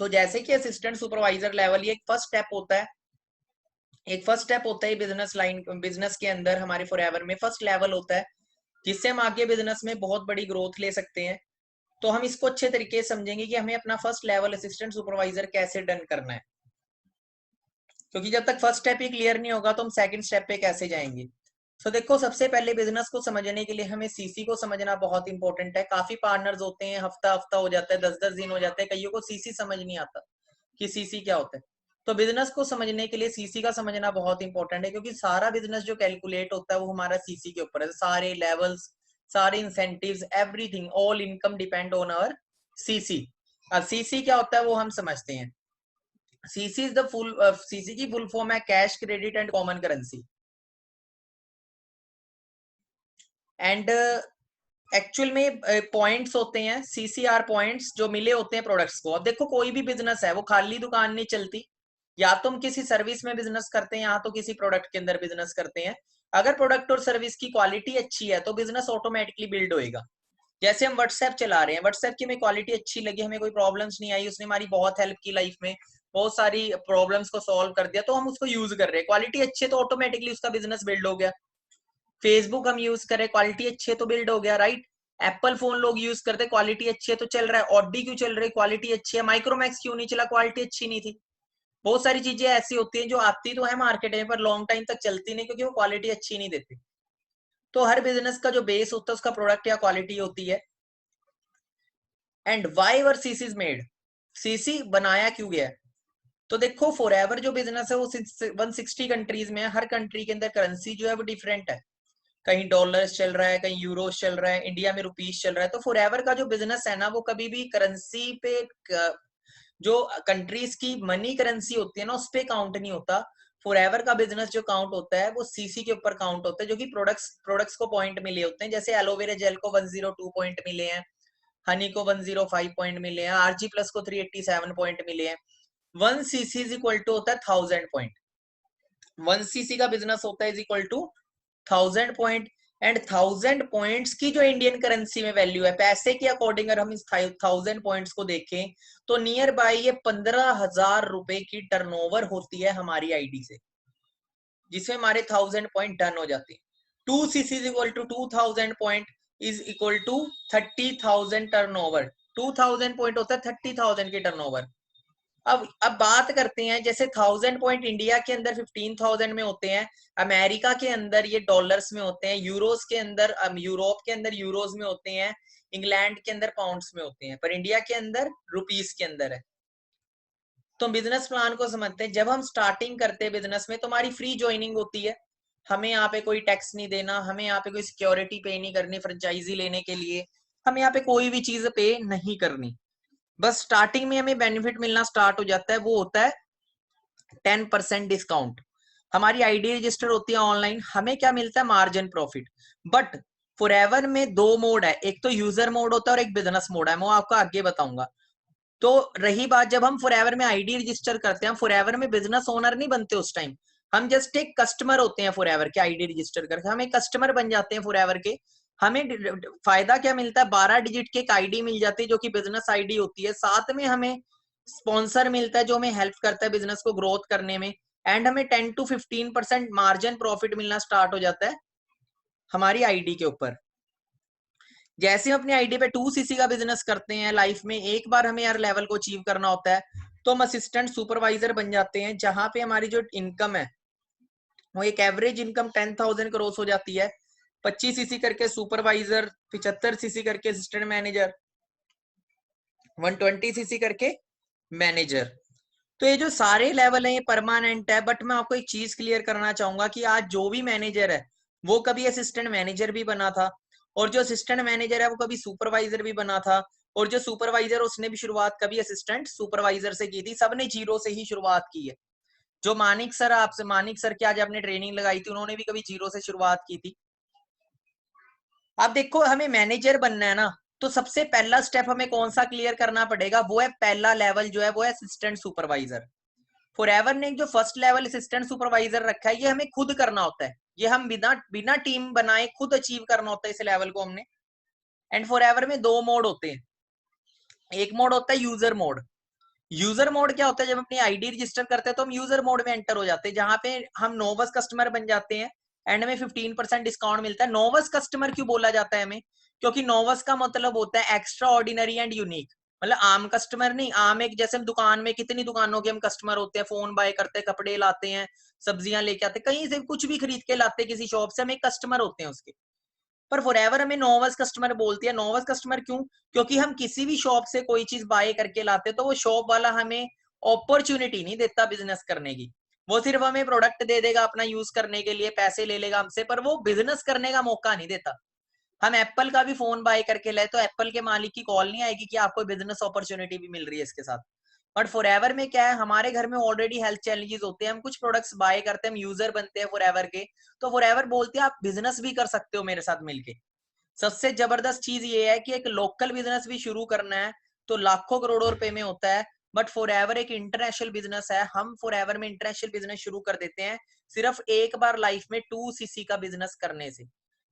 जैसे कि assistant supervisor level ये एक फर्स्ट स्टेप होता है, एक फर्स्ट स्टेप होता है बिजनेस लाइन, बिजनेस के अंदर हमारे फॉरएवर में फर्स्ट लेवल होता है जिससे हम आगे बिजनेस में बहुत बड़ी ग्रोथ ले सकते हैं। तो हम इसको अच्छे तरीके से समझेंगे कि हमें अपना फर्स्ट लेवल असिस्टेंट सुपरवाइजर कैसे डन करना है, क्योंकि जब तक फर्स्ट स्टेप ही क्लियर नहीं होगा तो हम सेकंड स्टेप पे कैसे जाएंगे। तो देखो, सबसे पहले बिजनेस को समझने के लिए हमें सीसी को समझना बहुत इंपॉर्टेंट है। काफी पार्टनर्स होते हैं, हफ्ता हफ्ता हो जाता है, 10-10 दिन हो जाते हैं, कईयों को सीसी समझ नहीं आता कि सीसी क्या होता है। तो बिजनेस को समझने के लिए सीसी का समझना बहुत इंपॉर्टेंट है, क्योंकि सारा बिजनेस जो कैलकुलेट होता है वो हमारा सीसी के ऊपर है। सारे लेवल्स, सारे incentives, everything, all income depend on our CC. अब सीसी क्या होता है वो हम समझते हैं। CC is the full, CC की फुल फॉर्म है cash, credit and common currency. And actual में पॉइंट्स होते हैं, सीसीआर पॉइंट्स जो मिले होते हैं प्रोडक्ट्स को। अब देखो, कोई भी बिजनेस है वो खाली दुकान नहीं चलती, या तो हम किसी सर्विस में बिजनेस करते हैं या तो किसी प्रोडक्ट के अंदर बिजनेस करते हैं। अगर प्रोडक्ट और सर्विस की क्वालिटी अच्छी है तो बिजनेस ऑटोमेटिकली बिल्ड होएगा। जैसे हम व्हाट्सएप चला रहे हैं, व्हाट्सएप की हमें क्वालिटी अच्छी लगी, हमें कोई प्रॉब्लम्स नहीं आई, उसने हमारी बहुत हेल्प की लाइफ में, बहुत सारी प्रॉब्लम्स को सॉल्व कर दिया, तो हम उसको यूज कर रहे हैं, क्वालिटी अच्छी है तो ऑटोमेटिकली उसका बिजनेस बिल्ड हो गया। फेसबुक हम यूज करें, क्वालिटी अच्छी है तो बिल्ड हो गया, राइट। एप्पल फोन लोग यूज करते, क्वालिटी अच्छी है तो चल रहा है। ऑडी क्यों चल रही, क्वालिटी अच्छी है। माइक्रोमैक्स क्यों नहीं चला, क्वालिटी अच्छी नहीं थी। बहुत सारी चीजें ऐसी होती हैं जो आती तो है मार्केट में पर लॉन्ग टाइम तक चलती नहीं, क्योंकि वो क्वालिटी अच्छी नहीं देती। तो हर बिजनेस का जो बेस होता है उसका प्रोडक्ट या क्वालिटी होती है। And why were CC is made, CC बनाया क्यों गया। तो देखो, फॉरएवर जो बिजनेस है वो 160 कंट्रीज में है। हर कंट्री के अंदर करेंसी जो है वो डिफरेंट है, कहीं डॉलर्स चल रहा है, कहीं यूरोस चल रहा है, इंडिया में रुपीस चल रहा है। तो फॉरएवर का जो बिजनेस है ना, वो कभी भी करेंसी पे, जो कंट्रीज की मनी करेंसी होती है ना उस पे काउंट नहीं होता। फॉरएवर का बिजनेस जो काउंट होता है वो सीसी के ऊपर काउंट होता है, जो कि प्रोडक्ट्स को पॉइंट मिले होते हैं। जैसे एलोवेरा जेल को 102 पॉइंट मिले हैं, हनी को 105 पॉइंट मिले हैं, आरजी प्लस को 387 पॉइंट मिले हैं। 1 सीसी इज इक्वल टू होता है 1000 पॉइंट। 1 सीसी का बिजनेस होता है is equal to 1000 point. And 1000 points की जो इंडियन करेंसी में वैल्यू है, पैसे के अकॉर्डिंग अगर हम इस 1000 पॉइंट्स को देखें तो नियर बाय ये 15,000 रुपए की टर्नओवर होती है हमारी आईडी से, जिसमें हमारे 1000 पॉइंट डन हो जाते हैं। 2 CC is equal to 2000 point is equal to 30,000 turnover. 2000 point होता है 30,000 की टर्नओवर। अब बात करते हैं, जैसे 1000 पॉइंट इंडिया के अंदर 15,000 में होते हैं, अमेरिका के अंदर ये डॉलर्स में होते हैं, यूरोस के अंदर, यूरोप के अंदर यूरोस में होते हैं, इंग्लैंड के अंदर पाउंड्स में होते हैं, पर इंडिया के अंदर रुपीस के अंदर है। तो बिजनेस प्लान को समझते हैं। जब हम स्टार्टिंग करते हैं बिजनेस में तो हमारी फ्री ज्वाइनिंग होती है, हमें यहाँ पे कोई टैक्स नहीं देना, हमें यहाँ पे कोई सिक्योरिटी पे नहीं करनी, फ्रेंचाइजी लेने के लिए हमें यहाँ पे कोई भी चीज पे नहीं करनी। बस स्टार्टिंग में हमें बेनिफिट मिलना स्टार्ट हो जाता है, वो होता है 10% डिस्काउंट। हमारी आईडी रजिस्टर होती है ऑनलाइन, हमें क्या मिलता है, मार्जिन प्रॉफिट। बट फॉरएवर में दो मोड है, एक तो यूजर मोड होता है और एक बिजनेस मोड है, मैं आपको आगे बताऊंगा। तो रही बात, जब हम फॉरएवर में आईडी रजिस्टर करते हैं, फॉरएवर में बिजनेस ओनर नहीं बनते उस टाइम, हम जस्ट एक कस्टमर होते हैं फॉरएवर के। आईडी रजिस्टर करके हम एक कस्टमर बन जाते हैं फॉरएवर के। हमें फायदा क्या मिलता है, 12 डिजिट की एक आईडी मिल जाती है जो कि बिजनेस आईडी होती है। साथ में हमें स्पॉन्सर मिलता है जो हमें हेल्प करता है बिजनेस को ग्रोथ करने में। एंड हमें 10 to 15% मार्जिन प्रॉफिट मिलना स्टार्ट हो जाता है हमारी आईडी के ऊपर। जैसे हम अपनी आईडी पे 2 सीसी का बिजनेस करते हैं, लाइफ में एक बार हमें यार लेवल को अचीव करना होता है, तो हम असिस्टेंट सुपरवाइजर बन जाते हैं, जहां पे हमारी जो इनकम है वो एक एवरेज इनकम 10,000 क्रॉस हो जाती है। 25 सीसी करके सुपरवाइजर, 75 सीसी करके असिस्टेंट मैनेजर, 120 सीसी करके मैनेजर। तो ये जो सारे लेवल है ये परमानेंट है। बट मैं आपको एक चीज क्लियर करना चाहूंगा कि आज जो भी मैनेजर है वो कभी असिस्टेंट मैनेजर भी बना था, और जो असिस्टेंट मैनेजर है वो कभी सुपरवाइजर भी बना था, और जो सुपरवाइजर उसने भी शुरुआत कभी असिस्टेंट सुपरवाइजर से की थी। सबने जीरो से ही शुरुआत की है। जो मानिक सर, आपसे मानिक सर की आज आपने ट्रेनिंग लगाई थी, उन्होंने भी कभी जीरो से शुरुआत की थी। अब देखो, हमें मैनेजर बनना है ना, तो सबसे पहला स्टेप हमें कौन सा क्लियर करना पड़ेगा, वो है पहला लेवल जो है वो है असिस्टेंट सुपरवाइजर। फॉरएवर ने जो फर्स्ट लेवल असिस्टेंट सुपरवाइजर रखा है ये हमें खुद करना होता है, ये हम बिना बिना टीम बनाए खुद अचीव करना होता है इस लेवल को हमने। एंड फॉरएवर में दो मोड होते हैं, एक मोड होता है यूजर मोड। यूजर मोड क्या होता है, जब अपनी आईडी रजिस्टर करते हैं तो हम यूजर मोड में एंटर हो जाते हैं, जहां पे हम नोवस कस्टमर बन जाते हैं, एंड में 15% डिस्काउंट मिलता है। नोवस कस्टमर क्यों बोला जाता है हमें, क्योंकि नोवस का मतलब होता है एक्स्ट्रा ऑर्डिनरी एंड यूनिक, मतलब आम कस्टमर नहीं। आम एक जैसे हम दुकान में कितनी दुकानों के हम कस्टमर होते हैं, फोन बाय करते हैं, कपड़े लाते हैं, सब्जियां लेके आते हैं, कहीं से कुछ भी खरीद के लाते हैं किसी शॉप से, हम एक कस्टमर होते हैं उसके। पर फॉरएवर हमें नोवस कस्टमर बोलती है। नोवस कस्टमर क्यों, क्योंकि हम किसी भी शॉप से कोई चीज बाय करके लाते तो वो शॉप वाला हमें अपॉर्चुनिटी नहीं देता बिजनेस करने की, वो सिर्फ हमें प्रोडक्ट दे देगा अपना यूज करने के लिए, पैसे ले लेगा हमसे, पर वो बिजनेस करने का मौका नहीं देता। हम एप्पल का भी फोन बाय करके लाए तो एप्पल के मालिक की कॉल नहीं आएगी कि आपको बिजनेस अपॉर्चुनिटी भी मिल रही है इसके साथ। बट फॉरएवर में क्या है, हमारे घर में ऑलरेडी हेल्थ चैलेंजेस होते हैं, हम कुछ प्रोडक्ट्स बाय करते हैं, हम यूजर बनते हैं फॉरएवर के, तो फॉरएवर बोलते हैं आप बिजनेस भी कर सकते हो मेरे साथ मिलके। सबसे जबरदस्त चीज ये है कि एक लोकल बिजनेस भी शुरू करना है तो लाखों करोड़ों रुपए में होता है, बट फॉरएवर एक इंटरनेशनल बिजनेस है। हम फॉरएवर में इंटरनेशनल बिजनेस शुरू कर देते हैं सिर्फ एक बार लाइफ में 2cc का बिजनेस करने से।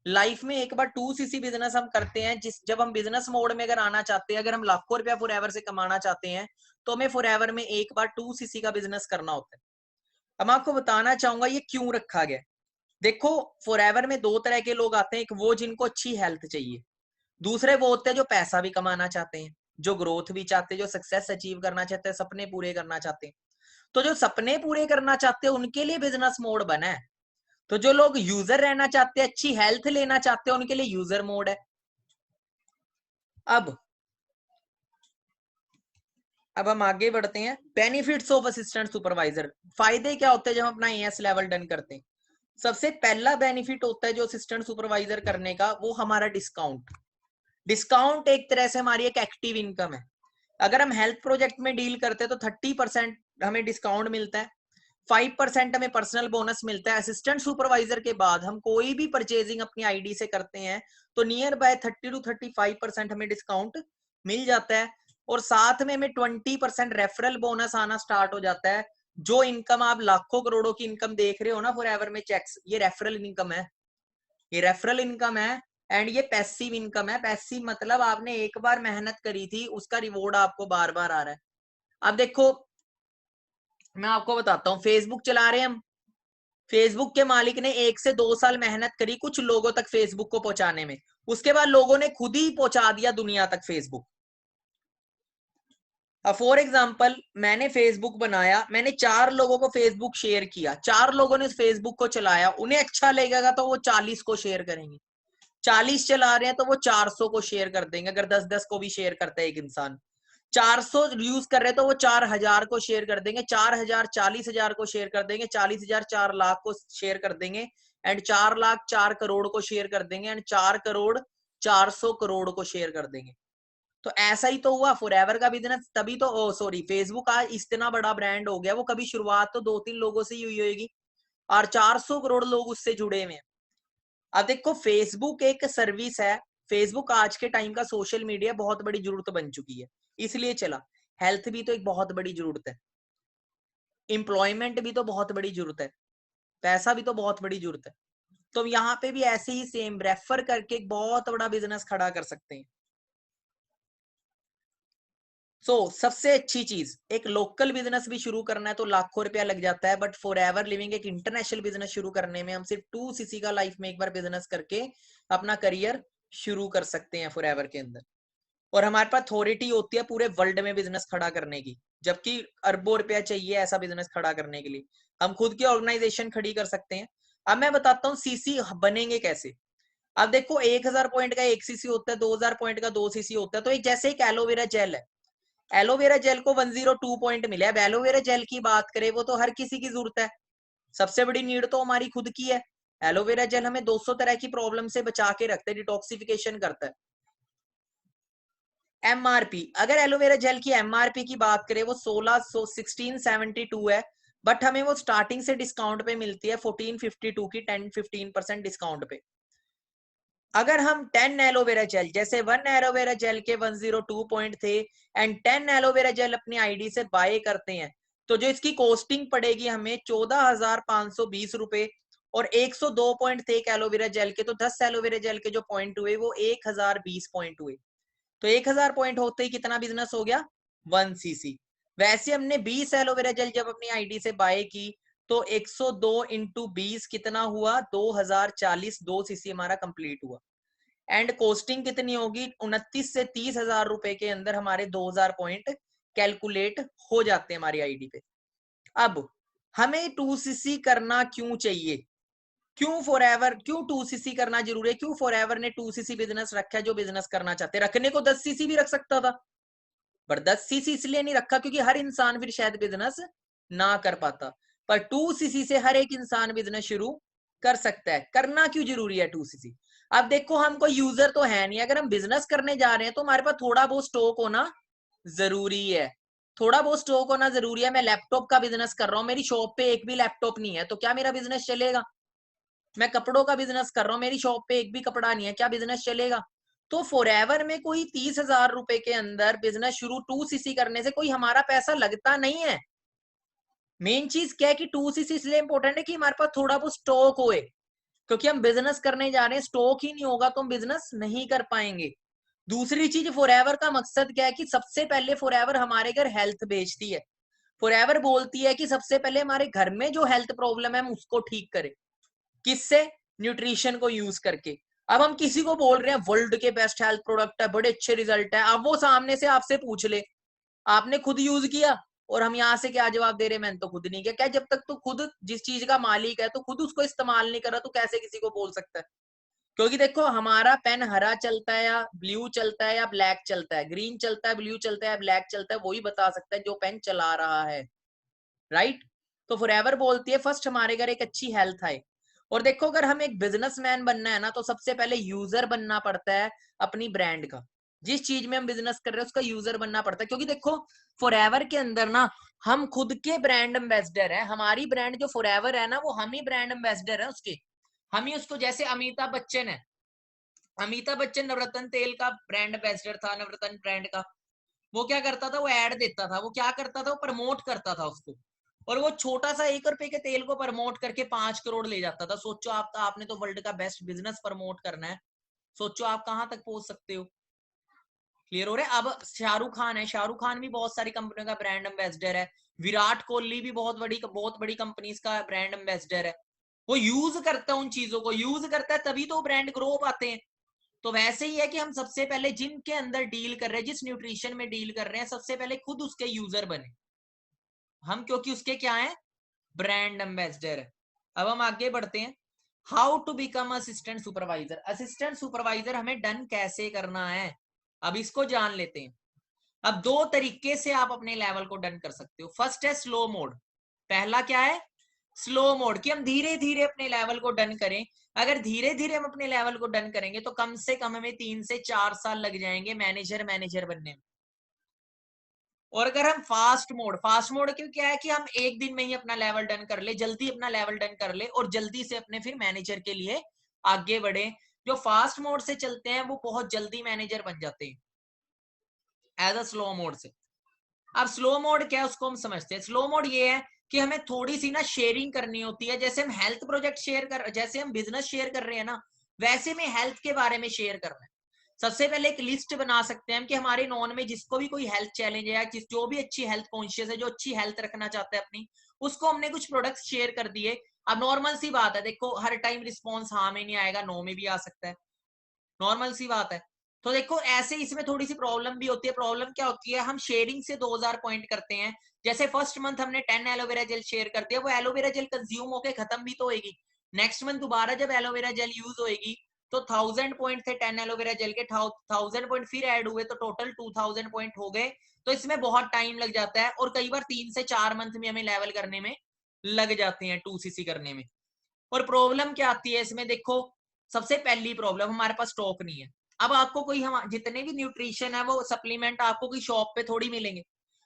लाइफ में एक बार 2cc बिजनेस हम करते हैं, जिस जब हम बिजनेस मोड में अगर आना चाहते हैं, अगर हम लाखों रुपया फॉरएवर से कमाना चाहते हैं, तो हमें फॉरएवर में एक बार 2cc का बिजनेस करना होता है। अब मैं आपको बताना चाहूंगा ये क्यों रखा गया। देखो, फॉरएवर में दो तरह के लोग आते हैं, एक वो जिनको अच्छी हेल्थ चाहिए, दूसरे वो होते हैं जो पैसा भी कमाना चाहते हैं, जो ग्रोथ भी चाहते हैं, जो सक्सेस अचीव करना चाहते हैं, सपने पूरे करना चाहते हैं। तो जो सपने पूरे करना चाहते हैं उनके लिए बिजनेस मोड बना है। तो जो लोग यूजर रहना चाहते हैं, अच्छी हेल्थ लेना चाहते हैं, उनके लिए यूजर मोड है। अब हम आगे बढ़ते हैं, बेनिफिट्स ऑफ असिस्टेंट सुपरवाइजर। फायदे क्या होते हैं जब हम अपना एएस लेवल डन करते हैं। सबसे पहला बेनिफिट होता है जो असिस्टेंट सुपरवाइजर करने का, वो हमारा डिस्काउंट। डिस्काउंट एक तरह से हमारी एक एक्टिव इनकम है। अगर हम हेल्थ प्रोजेक्ट में डील करते हैं तो 30% हमें डिस्काउंट मिलता है, 5% हमें पर्सनल बोनस मिलता है। असिस्टेंट सुपरवाइजर के बाद हम कोई भी परचेजिंग अपनी आईडी से करते हैं तो नियर बाय 30 to 35% हमें डिस्काउंट मिल जाता है, और साथ में हमें 20% रेफरल बोनस आना स्टार्ट हो जाता है। जो इनकम आप लाखों करोड़ों की इनकम देख रहे हो ना फॉरएवर में चेक्स, ये रेफरल इनकम है, ये रेफरल इनकम है। एंड ये पैसिव इनकम है। पैसिव मतलब आपने एक बार मेहनत करी थी, उसका रिवॉर्ड आपको बार बार आ रहा है। अब देखो, मैं आपको बताता हूँ, फेसबुक चला रहे हैं हम, फेसबुक के मालिक ने 1 से 2 साल मेहनत करी कुछ लोगों तक फेसबुक को पहुंचाने में, उसके बाद लोगों ने खुद ही पहुंचा दिया दुनिया तक फेसबुक। फॉर एग्जाम्पल, मैंने फेसबुक बनाया, मैंने 4 लोगों को फेसबुक शेयर किया, 4 लोगों ने फेसबुक को चलाया, उन्हें अच्छा लगेगा तो वो 40 को शेयर करेंगे, 40 चला रहे हैं तो वो 400 को शेयर कर देंगे। अगर 10-10 को भी शेयर करता है एक इंसान, 400 यूज कर रहे हैं तो वो 4000 को शेयर कर देंगे, 4000 40,000 को शेयर कर देंगे, 40,000 4 लाख को शेयर कर देंगे, एंड 4 लाख 4 करोड़ को शेयर कर देंगे, एंड 4 करोड़ 400 करोड़ को शेयर कर देंगे। तो ऐसा ही तो हुआ फॉरएवर का बिजनेस, तभी तो सॉरी फेसबुक आज इतना बड़ा ब्रांड हो गया। वो कभी शुरुआत तो 2-3 लोगों से ही हुई होगी, और 400 करोड़ लोग उससे जुड़े हुए हैं। अब देखो, फेसबुक एक सर्विस है, फेसबुक आज के टाइम का सोशल मीडिया बहुत बड़ी जरूरत बन चुकी है, इसलिए चला। हेल्थ भी तो एक बहुत बड़ी जरूरत है, एम्प्लॉयमेंट भी तो बहुत बड़ी जरूरत है, पैसा भी तो बहुत बड़ी जरूरत है। तो यहाँ पे भी ऐसे ही सेम रेफर करके एक बहुत बड़ा बिजनेस खड़ा कर सकते हैं। सबसे अच्छी चीज, एक लोकल बिजनेस भी शुरू करना है तो लाखों रुपया लग जाता है, बट फॉरएवर लिविंग एक इंटरनेशनल बिजनेस शुरू करने में हम सिर्फ 2cc का लाइफ में एक बार बिजनेस करके अपना करियर शुरू कर सकते हैं फॉरएवर के अंदर। और हमारे पास अथॉरिटी होती है पूरे वर्ल्ड में बिजनेस खड़ा करने की, जबकि अरबों रुपया चाहिए ऐसा बिजनेस खड़ा करने के लिए। हम खुद की ऑर्गेनाइजेशन खड़ी कर सकते हैं। अब मैं बताता हूँ सीसी बनेंगे कैसे। अब देखो, 1000 पॉइंट का 1cc होता है, 2000 पॉइंट का 2cc होता है। तो एक जैसे एक एलोवेरा जेल है, एलोवेरा जेल को 102 पॉइंट मिले। अब एलोवेरा जेल की बात करें, वो तो हर किसी की जरूरत है, सबसे बड़ी नीड तो हमारी खुद की है। एलोवेरा जेल हमें 200 तरह की प्रॉब्लम से बचा के रखता है, डिटॉक्सिफिकेशन करता है। एमआरपी, अगर एलोवेरा जेल की एमआरपी की बात करें, वो 1672 है, बट हमें वो स्टार्टिंग से डिस्काउंट पे मिलती है 1452 की, 10-15% डिस्काउंट पे। अगर हम 10 एलोवेरा जेल, जैसे 1 एलोवेरा जेल के 102 पॉइंट थे, एंड 10 एलोवेरा जेल अपनी आईडी से बाय करते हैं, तो जो इसकी कॉस्टिंग पड़ेगी हमें 14,520 रुपए। और 102 पॉइंट थे एक एलोवेरा जेल के, तो 10 एलोवेरा जेल के जो पॉइंट हुए वो 1020 पॉइंट हुए। तो 1000 पॉइंट होते ही कितना बिजनेस हो गया, 1cc। वैसे हमने 20 एलोवेरा जेल जब अपनी आईडी से बाय की तो 102 इंटू 20 कितना हुआ, 2040, 2 सीसी हमारा कंप्लीट हुआ। एंड कोस्टिंग कितनी होगी, 29 से 30,000 रुपए के अंदर हमारे 2000 पॉइंट कैलकुलेट हो जाते हैं हमारी आईडी पे। अब हमें 2cc करना क्यों चाहिए, क्यों फॉरएवर, क्यों 2cc करना जरूरी है, क्यों फॉरएवर ने 2cc बिजनेस रखा है, जो बिजनेस करना चाहते, रखने को 10cc भी रख सकता था, पर 10cc इसलिए नहीं रखा क्योंकि हर इंसान फिर शायद बिजनेस ना कर पाता, पर 2cc से हर एक इंसान बिजनेस शुरू कर सकता है। करना क्यों जरूरी है 2cc? अब देखो हम कोई यूजर तो है नहीं, अगर हम बिजनेस करने जा रहे हैं तो हमारे पास थोड़ा बहुत स्टॉक होना जरूरी है, थोड़ा बहुत स्टॉक होना जरूरी है। मैं लैपटॉप का बिजनेस कर रहा हूँ, मेरी शॉप पे एक भी लैपटॉप नहीं है, तो क्या मेरा बिजनेस चलेगा? मैं कपड़ों का बिजनेस कर रहा हूँ, मेरी शॉप पे एक भी कपड़ा नहीं है, क्या बिजनेस चलेगा? तो फॉरएवर में कोई 30,000 रुपए के अंदर बिजनेस शुरू 2cc करने से कोई हमारा पैसा लगता नहीं है। मेन चीज क्या है कि 2cc इसलिए इंपॉर्टेंट है कि हमारे पास थोड़ा बहुत स्टॉक होए, क्योंकि हम बिजनेस करने जा रहे हैं, स्टॉक ही नहीं होगा तो हम बिजनेस नहीं कर पाएंगे। दूसरी चीज, फॉरएवर का मकसद क्या है कि सबसे पहले फॉरएवर हमारे घर हेल्थ बेचती है। फॉरएवर बोलती है कि सबसे पहले हमारे घर में जो हेल्थ प्रॉब्लम है हम उसको ठीक करें, किससे? न्यूट्रिशन को यूज करके। अब हम किसी को बोल रहे हैं वर्ल्ड के बेस्ट हेल्थ प्रोडक्ट है, बड़े अच्छे रिजल्ट है, अब वो सामने से आपसे पूछ ले आपने खुद यूज किया, और हम यहाँ से क्या जवाब दे रहे हैं, मैंने तो खुद नहीं किया। क्या जब तक तू खुद जिस चीज का मालिक है तो खुद उसको इस्तेमाल नहीं कर रहा, तो कैसे किसी को बोल सकता है? क्योंकि देखो हमारा पेन हरा चलता है या ब्लू चलता है या ब्लैक चलता है, ग्रीन चलता है, ब्लू चलता है, ब्लैक चलता है, वही बता सकता है जो पेन चला रहा है, राइट? तो फॉरएवर बोलती है फर्स्ट हमारे घर एक अच्छी हेल्थ आए। और देखो अगर हमें एक बिजनेसमैन बनना है ना, तो सबसे पहले यूजर बनना पड़ता है अपनी ब्रांड का, जिस चीज में हम बिजनेस कर रहे हैं उसका यूजर बनना पड़ता है। क्योंकि देखो फॉरएवर के अंदर ना हम खुद के ब्रांड एम्बेसडर है, हमारी ब्रांड जो फॉरएवर है ना वो हम ही ब्रांड एम्बेसडर है उसके, हम ही उसको, जैसे अमिताभ बच्चन है, अमिताभ बच्चन नवरत्न तेल का ब्रांड एम्बेसडर था, नवरत्न ब्रांड का। वो क्या करता था, वो ऐड देता था, वो क्या करता था, वो प्रमोट करता था उसको, और वो छोटा सा 1 रुपए के तेल को प्रमोट करके 5 करोड़ ले जाता था। सोचो आपने तो वर्ल्ड का बेस्ट बिजनेस प्रमोट करना है, सोचो आप कहां तक पहुंच सकते हो। क्लियर हो रहा है? अब शाहरुख खान है, शाहरुख खान भी बहुत सारी कंपनियों का ब्रांड एम्बेसडर है, विराट कोहली भी बहुत बड़ी कंपनीज का ब्रांड एम्बेसडर है। वो यूज करता है, उन चीजों को यूज करता है, तभी तो ब्रांड ग्रो पाते हैं। तो वैसे ही है कि हम सबसे पहले जिनके अंदर डील कर रहे हैं, जिस न्यूट्रिशन में डील कर रहे हैं, सबसे पहले खुद उसके यूजर बने हम, क्योंकि उसके क्या है, ब्रांड एम्बेसडर है। अब हम आगे बढ़ते हैं, how to become assistant supervisor. Assistant supervisor हमें डन कैसे करना है, अब इसको जान लेते हैं। अब 2 तरीके से आप अपने लेवल को डन कर सकते हो। फर्स्ट है स्लो मोड। पहला क्या है, स्लो मोड, कि हम धीरे धीरे अपने लेवल को डन करें। अगर धीरे धीरे हम अपने लेवल को डन करेंगे तो कम से कम हमें 3 से 4 साल लग जाएंगे मैनेजर बनने में। और अगर हम फास्ट मोड क्यों, क्या है कि हम एक दिन में ही अपना लेवल डन कर ले, जल्दी अपना लेवल डन कर ले और जल्दी से अपने फिर मैनेजर के लिए आगे बढ़े। जो फास्ट मोड से चलते हैं वो बहुत जल्दी मैनेजर बन जाते हैं एज अ स्लो मोड से। अब स्लो मोड क्या है उसको हम समझते हैं। स्लो मोड ये है कि हमें थोड़ी सी ना शेयरिंग करनी होती है, जैसे हम हेल्थ प्रोजेक्ट शेयर कर, जैसे हम बिजनेस शेयर कर रहे हैं ना, वैसे में हेल्थ के बारे में शेयर करना है। सबसे पहले एक लिस्ट बना सकते हैं कि हमारे नॉन में जिसको भी कोई हेल्थ चैलेंज है या जो भी अच्छी हेल्थ कॉन्शियस है, जो अच्छी हेल्थ रखना चाहता है अपनी, उसको हमने कुछ प्रोडक्ट्स शेयर कर दिए। अब नॉर्मल सी बात है, देखो हर टाइम रिस्पॉन्स हाँ में नहीं आएगा, नो में भी आ सकता है, नॉर्मल सी बात है। तो देखो ऐसे इसमें थोड़ी सी प्रॉब्लम भी होती है। प्रॉब्लम क्या होती है, हम शेयरिंग से 2000 पॉइंट करते हैं, जैसे फर्स्ट मंथ हमने 10 एलोवेरा जेल शेयर कर दिया, वो एलोवेरा जेल कंज्यूम होकर खत्म भी तो होगी, नेक्स्ट मंथ दोबारा जब एलोवेरा जेल यूज होगी तो 1000 पॉइंट थे 10 एलोवेरा जेल के, 1000 पॉइंट फिर ऐड हुए तो टोटल 2000 पॉइंट हो गए। तो इसमें बहुत टाइम लग जाता है और कई बार 3 से 4 मंथ में हमें लेवल करने में लग जाते हैं 2cc करने में। और प्रॉब्लम क्या आती है इसमें, देखो सबसे पहली प्रॉब्लम, हमारे पास स्टॉक नहीं है। अब आपको कोई, हम जितने भी न्यूट्रिशन है वो सप्लीमेंट आपको कोई शॉप पे थोड़ी मिलेंगे,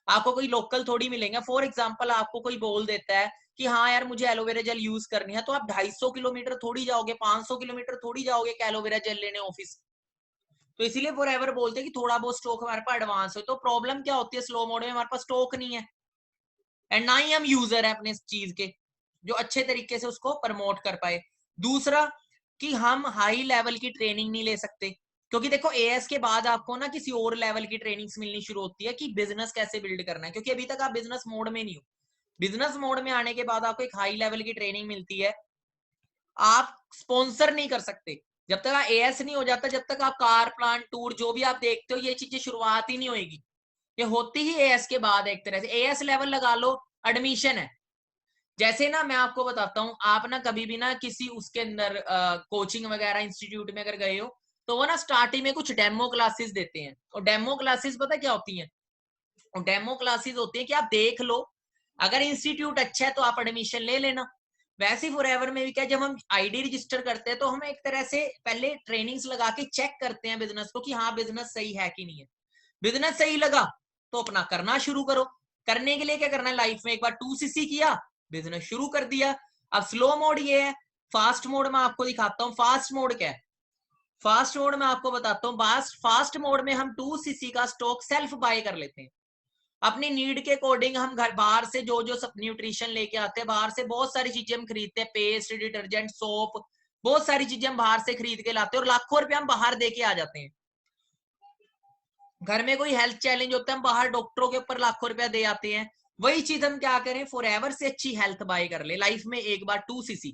आपको कोई लोकल थोड़ी मिलेंगे। फॉर एग्जांपल आपको कोई बोल देता है कि हाँ यार मुझे एलोवेरा जेल यूज करनी है, तो आप 250 किलोमीटर थोड़ी जाओगे, 500 किलोमीटर थोड़ी जाओगे एलोवेरा जेल लेने ऑफिस। तो इसीलिए फॉरएवर बोलते हैं कि थोड़ा बहुत स्टॉक हमारे पास एडवांस हो। तो प्रॉब्लम क्या होती है, स्लो मोड में हमारे पास स्टॉक नहीं है एंड ना ही हम यूजर है अपने चीज के जो अच्छे तरीके से उसको प्रमोट कर पाए। दूसरा कि हम हाई लेवल की ट्रेनिंग नहीं ले सकते, क्योंकि देखो एएस के बाद आपको ना किसी और लेवल की ट्रेनिंग्स मिलनी शुरू होती है कि बिजनेस कैसे बिल्ड करना है, क्योंकि अभी तक आप बिजनेस मोड में नहीं हो। बिजनेस मोड में आने के बाद आपको एक हाई लेवल की ट्रेनिंग मिलती है। आप स्पॉन्सर नहीं कर सकते जब तक आप एएस नहीं हो जाता, जब तक आप कार प्लांट टूर जो भी आप देखते हो ये चीजें शुरुआत ही नहीं होगी, ये होती ही एएस के बाद। एक तरह से एएस लेवल लगा लो, एडमिशन है। जैसे ना मैं आपको बताता हूँ, आप ना कभी भी ना किसी उसके अंदर कोचिंग वगैरह इंस्टीट्यूट में अगर गए हो तो वो ना स्टार्टिंग में कुछ डेमो क्लासेस देते हैं, और डेमो क्लासेस पता क्या होती हैं? और डेमो क्लासेस होती है कि आप देख लो, अगर इंस्टीट्यूट अच्छा है तो आप एडमिशन ले लेना। वैसे ही फॉरएवर में भी क्या, जब हम आईडी रजिस्टर करते हैं तो हम एक तरह से पहले ट्रेनिंग्स लगा के चेक करते हैं बिजनेस को कि हाँ बिजनेस सही है कि नहीं है। बिजनेस सही लगा तो अपना करना शुरू करो। करने के लिए क्या करना है, लाइफ में एक बार 2cc किया, बिजनेस शुरू कर दिया। अब स्लो मोड ये है, फास्ट मोड में आपको दिखाता हूँ। फास्ट मोड क्या है? फास्ट मोड में आपको बताता हूँ। फास्ट मोड में हम 2cc का स्टॉक सेल्फ बाय कर लेते हैं अपनी नीड के अकॉर्डिंग। हम घर बाहर से जो जो सब न्यूट्रिशन लेके आते हैं, बाहर से बहुत सारी चीजें हम खरीदते हैं, पेस्ट, डिटर्जेंट, सोप, बहुत सारी चीजें हम बाहर से खरीद के लाते हैं, और लाखों रुपए हम बाहर दे के आ जाते हैं। घर में कोई हेल्थ चैलेंज होता है, हम बाहर डॉक्टरों के ऊपर लाखों रुपया दे आते हैं। वही चीज हम क्या करें, फॉरएवर से अच्छी हेल्थ बाय कर ले लाइफ में एक बार 2cc।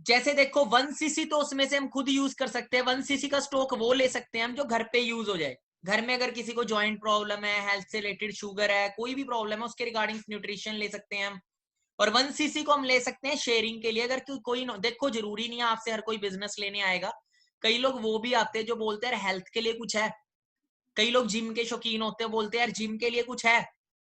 जैसे देखो 1cc तो उसमें से हम खुद यूज कर सकते हैं। 1cc का स्टॉक वो ले सकते हैं हम जो घर पे यूज हो जाए। घर में अगर किसी को जॉइंट प्रॉब्लम है, हेल्थ से रिलेटेड, शुगर है, कोई भी प्रॉब्लम है, उसके रिगार्डिंग न्यूट्रिशन ले सकते हैं हम। और 1cc को हम ले सकते हैं शेयरिंग के लिए। अगर कोई देखो जरूरी नहीं है आपसे हर कोई बिजनेस लेने आएगा। कई लोग वो भी आते हैं जो बोलते हैं हेल्थ के लिए कुछ है। कई लोग जिम के शौकीन होते हैं, बोलते हैं यार जिम के लिए कुछ है,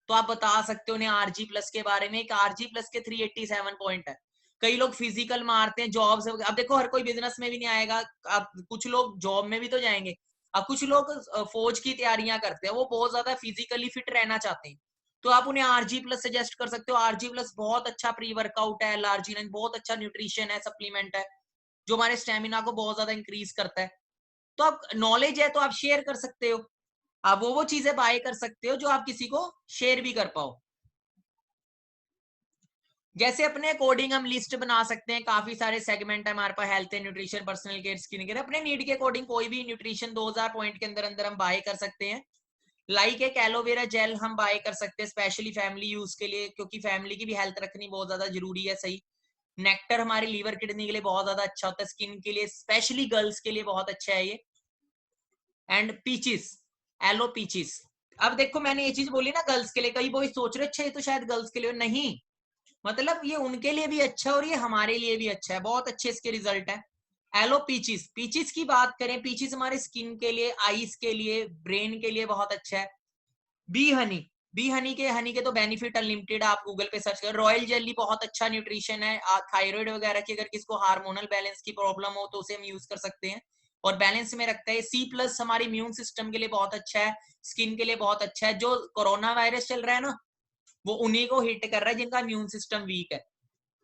तो आप बता सकते हो उन्हें आरजी प्लस के बारे में। एक आरजी प्लस के 387 पॉइंट है। कई लोग फिजिकल मारते हैं, जॉब से। अब देखो हर कोई बिजनेस में भी नहीं आएगा, अब कुछ लोग जॉब में भी तो जाएंगे। अब कुछ लोग फौज की तैयारियां करते हैं, वो बहुत ज्यादा फिजिकली फिट रहना चाहते हैं, तो आप उन्हें आरजी प्लस सजेस्ट कर सकते हो। आरजी प्लस बहुत अच्छा प्री वर्कआउट है, लार्जिन बहुत अच्छा न्यूट्रिशन है, सप्लीमेंट है जो हमारे स्टेमिना को बहुत ज्यादा इंक्रीज करता है। तो आप नॉलेज है तो आप शेयर कर सकते हो, आप वो चीजें बाय कर सकते हो जो आप किसी को शेयर भी कर पाओ। जैसे अपने अकॉर्डिंग हम लिस्ट बना सकते हैं, काफी सारे सेगमेंट है हमारे पास, health and nutrition, personal care, skin care. अपने नीड के अकॉर्डिंग कोई भी न्यूट्रिशन 2000 पॉइंट के अंदर अंदर हम बाय कर सकते हैं। लाइक एक एलोवेरा जेल हम बाय कर सकते हैं स्पेशली फैमिली यूज के लिए, क्योंकि फैमिली की भी हेल्थ रखनी बहुत ज्यादा जरूरी है। सही नेक्टर हमारी लीवर किडनी के लिए बहुत ज्यादा अच्छा होता है, स्किन के लिए स्पेशली गर्ल्स के लिए बहुत अच्छा है ये। And peaches, aloe peaches. अब देखो मैंने ये चीज बोली ना गर्ल्स के लिए, कई बॉयज सोच रहे अच्छा ये तो शायद गर्ल्स के लिए नहीं, मतलब ये उनके लिए भी अच्छा है और ये हमारे लिए भी अच्छा है, बहुत अच्छे इसके रिजल्ट है। एलो पीचिस, पीचिस की बात करें, पीचिस हमारे स्किन के लिए, आईज के लिए, ब्रेन के लिए बहुत अच्छा है। बी हनी, बी हनी के तो बेनिफिट अनलिमिटेड, आप गूगल पे सर्च कर। रॉयल जेली बहुत अच्छा न्यूट्रिशन है, थायराइड वगैरह की अगर किसको हार्मोनल बैलेंस की प्रॉब्लम हो तो उसे हम यूज कर सकते हैं और बैलेंस में रखता है। सी प्लस हमारे इम्यून सिस्टम के लिए बहुत अच्छा है, स्किन के लिए बहुत अच्छा है। जो कोरोना वायरस चल रहा है ना, वो उन्हीं को हिट कर रहा है जिनका इम्यून सिस्टम वीक है,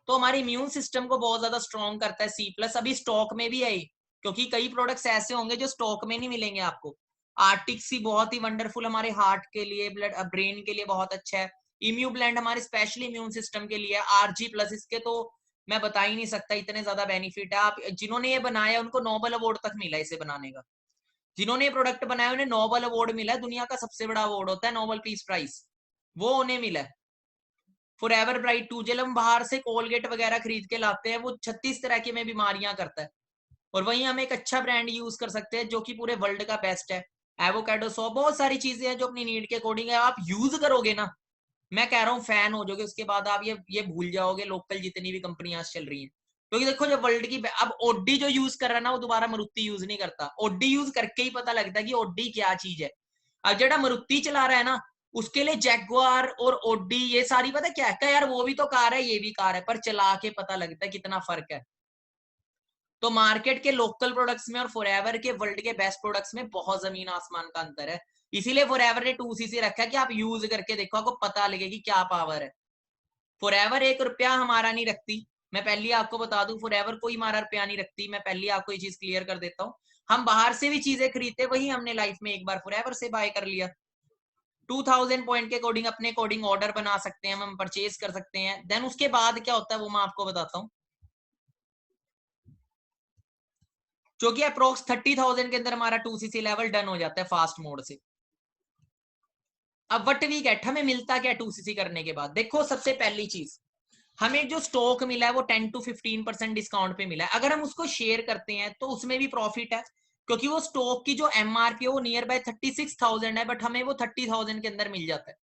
तो हमारे इम्यून सिस्टम को बहुत ज्यादा स्ट्रॉन्ग करता है सी प्लस। अभी स्टॉक में भी है, क्योंकि कई प्रोडक्ट्स ऐसे होंगे जो स्टॉक में नहीं मिलेंगे आपको। आर्टिक्सी बहुत ही वंडरफुल हमारे हार्ट के लिए, ब्लड ब्रेन के लिए बहुत अच्छा है। इम्यू ब्लेंड हमारे स्पेशली इम्यून सिस्टम के लिए। आरजी प्लस, इसके तो मैं बता ही नहीं सकता, इतने ज्यादा बेनिफिट है। आप जिन्होंने ये बनाया उनको नोबेल अवार्ड तक मिला इसे बनाने का। जिन्होंने ये प्रोडक्ट बनाया उन्हें नोबेल अवार्ड मिला है, दुनिया का सबसे बड़ा अवार्ड होता है नोबेल पीस प्राइज, वो उन्हें मिला है। फॉरएवर ब्राइट 2 जेल हम बाहर से कोलगेट वगैरह खरीद के लाते हैं, वो 36 तरह की में बीमारियां करता है, और वहीं हम एक अच्छा ब्रांड यूज कर सकते हैं जो कि पूरे वर्ल्ड का बेस्ट है। एवोकाडो सॉप, बहुत सारी चीजें हैं जो अपनी नीड के अकॉर्डिंग है। आप यूज करोगे ना, मैं कह रहा हूँ फैन हो जाओगे, उसके बाद आप ये भूल जाओगे लोकल जितनी भी कंपनियां चल रही हैं। क्योंकि देखो जब वर्ल्ड की, अब ओडी जो यूज कर रहा है ना वो दोबारा मारुति यूज नहीं करता, ओडी यूज करके ही पता लगता है कि ओडी क्या चीज है। अब जेड़ा मारुति चला रहा है ना, उसके लिए जैगुआर और ओडी ये सारी पता क्या है, यार वो भी तो कार है ये भी कार है, पर चला के पता लगता है कितना फर्क है। तो मार्केट के लोकल प्रोडक्ट्स में और फॉरएवर के वर्ल्ड के बेस्ट प्रोडक्ट्स में बहुत जमीन आसमान का अंतर है। इसीलिए फॉरएवर ने 2cc रखा है कि आप यूज करके देखो, आपको पता लगेगी क्या पावर है। फॉरएवर 1 रुपया हमारा नहीं रखती, मैं पहले आपको बता दूं, फॉरएवर कोई हमारा रुपया नहीं रखती। मैं पहले आपको ये चीज क्लियर कर देता हूँ। हम बाहर से भी चीजें खरीदते, वही हमने लाइफ में एक बार फॉरएवर से बाय कर लिया। 2000 पॉइंट के अकॉर्डिंग अपने अकॉर्डिंग ऑर्डर बना सकते हैं, हम परचेज कर सकते हैं। देन उसके बाद क्या होता है वो मैं आपको बताता हूँ। जो कि अप्रोक्स 30,000 के अंदर हमारा 2cc लेवल डन हो जाता है फास्ट मोड से। अब व्हाट वी गेट, हमें मिलता क्या 2cc करने के बाद? देखो सबसे पहली चीज, हमें जो स्टॉक मिला है वो 10 to 15% डिस्काउंट पे मिला है। अगर हम उसको शेयर करते हैं तो उसमें भी प्रॉफिट है, क्योंकि वो स्टॉक की जो एमआरपी है वो नियर बाय 36,000 है, बट हमें वो 30,000 के अंदर मिल जाता है।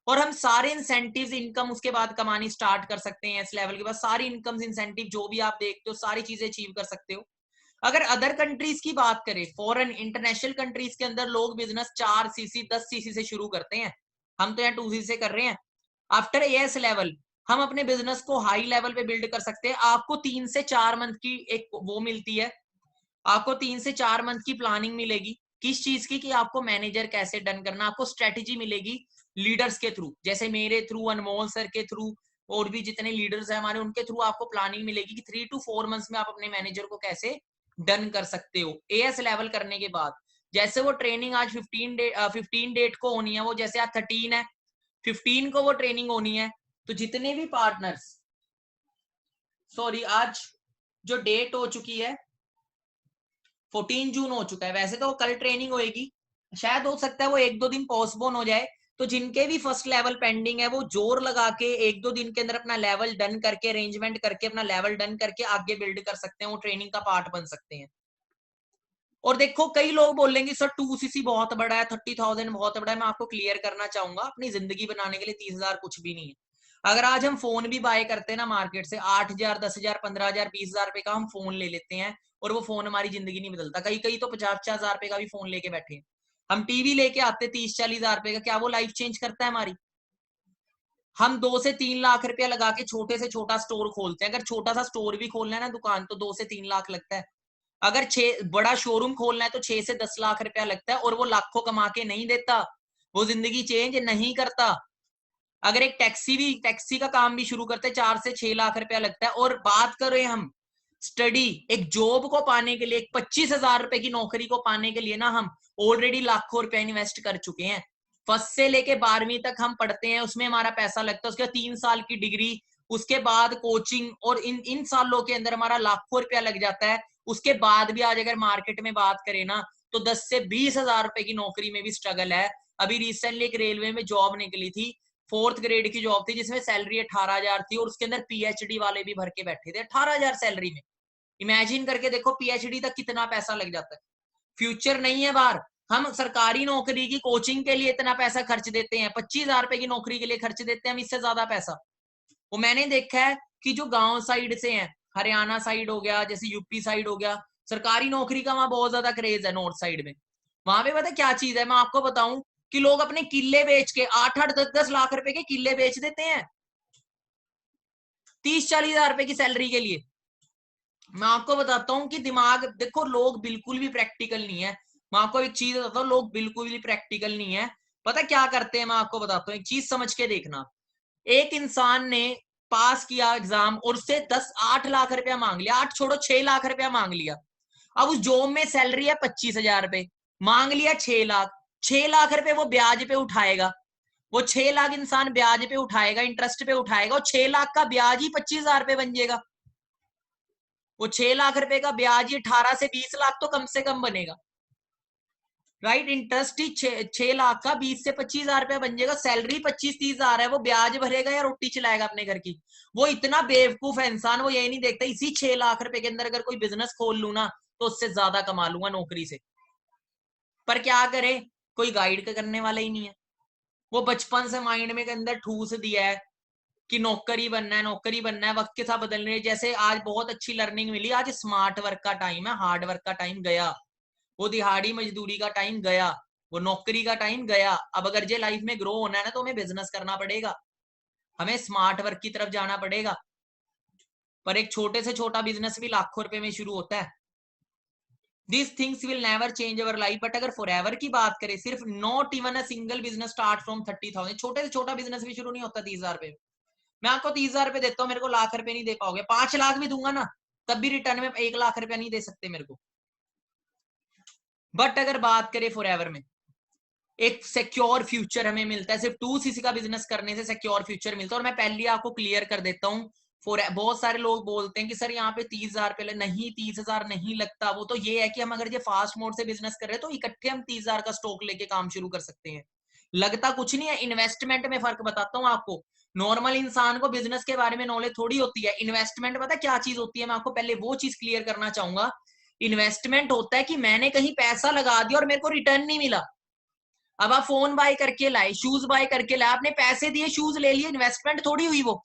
और हम सारे इंसेंटिव इनकम उसके बाद कमानी स्टार्ट कर सकते हैं। इस लेवल के बाद सारी इनकम इंसेंटिव जो भी आप देखते हो सारी चीजें अचीव कर सकते हो। अगर अदर कंट्रीज की बात करें, फॉरेन इंटरनेशनल कंट्रीज के अंदर लोग बिजनेस 4cc 10cc से शुरू करते हैं, हम तो यहाँ 2cc से कर रहे हैं। आफ्टर एएस लेवल हम अपने बिजनेस को हाई लेवल पे बिल्ड कर सकते हैं। आपको 3 से 4 मंथ की एक वो मिलती है, आपको 3 से 4 मंथ की प्लानिंग मिलेगी। किस चीज की? कि आपको मैनेजर कैसे डन करना, आपको स्ट्रेटेजी मिलेगी लीडर्स के थ्रू, जैसे मेरे थ्रू, अनमोल सर के थ्रू, और भी जितने लीडर्स हैं हमारे, उनके थ्रू आपको प्लानिंग मिलेगी कि 3 to 4 मंथ्स में आप अपने मैनेजर को कैसे डन कर सकते हो। एएस लेवल करने के बाद जैसे वो ट्रेनिंग आज 15 डेट को होनी है, वो जैसे आज 13 है, 15 को वो ट्रेनिंग होनी है, तो जितने भी पार्टनर्स, सॉरी आज जो डेट हो चुकी है 14 जून हो चुका है, वैसे तो कल ट्रेनिंग होएगी, शायद हो सकता है वो 1-2 दिन पोस्टपोन हो जाए। तो जिनके भी फर्स्ट लेवल पेंडिंग है वो जोर लगा के 1-2 दिन के अंदर अपना लेवल डन करके, अरेंजमेंट करके अपना लेवल डन करके आगे बिल्ड कर सकते हैं, वो ट्रेनिंग का पार्ट बन सकते हैं। और देखो कई लोग बोलेंगे सर 2cc बहुत बड़ा है, 30,000 बहुत बड़ा है। मैं आपको क्लियर करना चाहूंगा, अपनी जिंदगी बनाने के लिए 30,000 कुछ भी नहीं है। अगर आज हम फोन भी बाय करते हैं ना मार्केट से, 8,000 10,000 15,000 20,000 रुपए का हम फोन ले लेते हैं, और वो फोन हमारी जिंदगी नहीं बदलता। कई कई तो 50,000 रुपए का भी फोन लेके बैठे हैं। हम टीवी लेके आते 30-40,000 रुपए का, क्या वो लाइफ चेंज करता है हमारी? हम 2 से 3 लाख रुपया लगा के छोटे से छोटा स्टोर खोलते हैं। अगर छोटा सा स्टोर भी खोलना है ना दुकान, तो 2 से 3 लाख लगता है। अगर बड़ा शोरूम खोलना है तो 6 से 10 लाख रुपया लगता है, और वो लाखों कमा के नहीं देता, वो जिंदगी चेंज नहीं करता। अगर एक टैक्सी का काम भी शुरू करते हैं 4 से 6 लाख रुपया लगता है। और बात करें हम स्टडी, एक जॉब को पाने के लिए, एक 25,000 रुपए की नौकरी को पाने के लिए ना, हम ऑलरेडी लाखों रुपया इन्वेस्ट कर चुके हैं। फर्स्ट से लेके 12वीं तक हम पढ़ते हैं, उसमें हमारा पैसा लगता है, उसके बाद 3 साल की डिग्री, उसके बाद कोचिंग, और इन सालों के अंदर हमारा लाखों रुपया लग जाता है। उसके बाद भी आज अगर मार्केट में बात करें ना, तो 10 से 20,000 रुपए की नौकरी में भी स्ट्रगल है। अभी रिसेंटली एक रेलवे में जॉब निकली थी, 4th ग्रेड की जॉब थी, जिसमें सैलरी 18,000 थी, और उसके अंदर पीएचडी वाले भी भर के बैठे थे 18,000 सैलरी में। इमेजिन करके देखो पीएचडी तक कितना पैसा लग जाता है। फ्यूचर नहीं है बाहर। हम सरकारी नौकरी की कोचिंग के लिए इतना पैसा खर्च देते हैं, 25,000 रुपए की नौकरी के लिए खर्च देते हैं हम इससे ज्यादा पैसा। वो मैंने देखा है कि जो गांव साइड से हैं, हरियाणा साइड हो गया, जैसे यूपी साइड हो गया, सरकारी नौकरी का वहां बहुत ज्यादा क्रेज है। नॉर्थ साइड में वहां पे पता क्या चीज है, मैं आपको बताऊं, कि लोग अपने किले बेच के 8-8 10-10 लाख रुपए के किले बेच देते हैं 30-40,000 रुपए की सैलरी के लिए। मैं आपको बताता हूँ कि दिमाग देखो, लोग बिल्कुल भी प्रैक्टिकल नहीं है। मैं आपको एक चीज बताता हूँ, लोग बिल्कुल भी प्रैक्टिकल नहीं है। पता क्या करते हैं, मैं आपको बताता हूँ, एक चीज समझ के देखना। एक इंसान ने पास किया एग्जाम, और उससे 10-8 लाख रुपया मांग लिया, 8 छोड़ो 6 लाख रुपया मांग लिया। अब उस जॉब में सैलरी है 25,000 रुपए, मांग लिया 6 लाख। 6 लाख रुपए वो ब्याज पे उठाएगा, वो 6 लाख इंसान ब्याज पे उठाएगा, इंटरेस्ट पे उठाएगा, और 6 लाख का ब्याज ही 25,000 रुपए बन जाएगा। वो 6 लाख रुपए का ब्याज ही 18 से 20 लाख तो कम से कम बनेगा, राइट? इंटरेस्ट ही 6 लाख का 20 से 25,000 रुपया बन जाएगा। सैलरी 25-30,000 है, वो ब्याज भरेगा या रोटी चलाएगा अपने घर की? वो इतना बेवकूफ है इंसान, वो यही नहीं देखता इसी 6 लाख रुपए के अंदर अगर कोई बिजनेस खोल लू ना, तो उससे ज्यादा कमा लूंगा नौकरी से। पर क्या करे, कोई गाइड करने वाला ही नहीं है। वो बचपन से माइंड में के अंदर ठूस दिया है कि नौकरी बनना है, नौकरी बनना है। वक्त के साथ बदलने, जैसे आज बहुत अच्छी लर्निंग मिली, आज स्मार्ट वर्क का टाइम है, हार्ड वर्क का टाइम गया, वो दिहाड़ी मजदूरी का टाइम गया, वो नौकरी का टाइम गया। अब अगर जे लाइफ में ग्रो होना है ना, तो हमें बिजनेस करना पड़ेगा, हमें स्मार्ट वर्क की तरफ जाना पड़ेगा। पर एक छोटे से छोटा बिजनेस भी लाखों रुपए में शुरू होता है। These things will never change our life, but अगर forever की बात करें, सिर्फ not even a single business start from 30,000, छोटे से छोटा बिजनेस भी शुरू नहीं होता 30,000 रुपए। मैं आपको 30,000 रुपए देता हूँ, मेरे को लाख रुपए नहीं दे पाओगे, 5 लाख भी दूंगा ना, तब भी रिटर्न में 1 लाख रुपया नहीं दे सकते मेरे को। बट अगर बात करें फॉरएवर में, एक सिक्योर फ्यूचर हमें मिलता है, सिर्फ 2cc का बिजनेस करने से सिक्योर फ्यूचर मिलता है। और मैं पहले आपको क्लियर कर देता हूं, बहुत सारे लोग बोलते हैं कि सर यहाँ पे 30,000 पे नहीं, 30,000 नहीं लगता। वो तो ये है कि हम अगर ये फास्ट मोड से बिजनेस कर रहे हैं तो इकट्ठे हम 30,000 का स्टॉक लेके काम शुरू कर सकते हैं। लगता कुछ नहीं है। इन्वेस्टमेंट में फर्क बताता हूँ आपको। नॉर्मल इंसान को बिजनेस के बारे में नॉलेज थोड़ी होती है। इन्वेस्टमेंट पता क्या चीज होती है? मैं आपको पहले वो चीज क्लियर करना चाहूंगा। इन्वेस्टमेंट होता है कि मैंने कहीं पैसा लगा दिया और मेरे को रिटर्न नहीं मिला। अब आप फोन बाय करके लाए, शूज बाय करके लाए, आपने पैसे दिए, शूज ले लिए, इन्वेस्टमेंट थोड़ी हुई वो।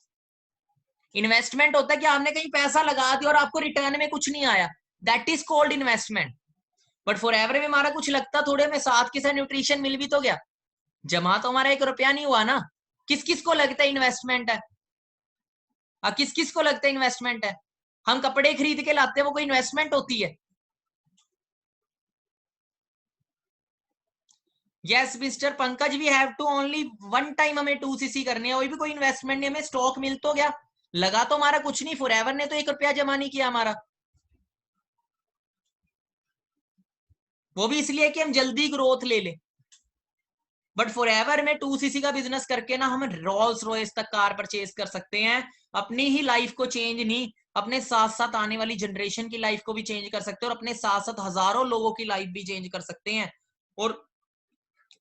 इन्वेस्टमेंट होता है कि आपने कहीं पैसा लगा दिया और आपको रिटर्न में कुछ नहीं आया। That is called investment. But for ever में हमारा कुछ लगता थोड़े, में साथ के साथ न्यूट्रिशन मिल भी तो गया, जमा तो हमारा 1 रुपया नहीं हुआ ना। किस किस को लगता है इन्वेस्टमेंट है? किस किस को लगता है इन्वेस्टमेंट है? हम कपड़े खरीद के लाते हैं, वो कोई इन्वेस्टमेंट होती है? Yes mister Pankaj, we have to only one time हमें 2cc करनी है, वही भी कोई इन्वेस्टमेंट नहीं, हमें स्टॉक मिल तो गया, लगा तो हमारा कुछ नहीं। फॉरएवर ने तो 1 रुपया जमा नहीं किया हमारा, वो भी इसलिए कि हम जल्दी ग्रोथ ले ले। बट फॉरएवर में 2cc का बिजनेस करके ना हम रोल्स रॉयस तक कार परचेज कर सकते हैं। अपनी ही लाइफ को चेंज नहीं, अपने साथ साथ आने वाली जनरेशन की लाइफ को भी चेंज कर सकते हैं, और अपने साथ साथ हजारों लोगों की लाइफ भी चेंज कर सकते हैं। और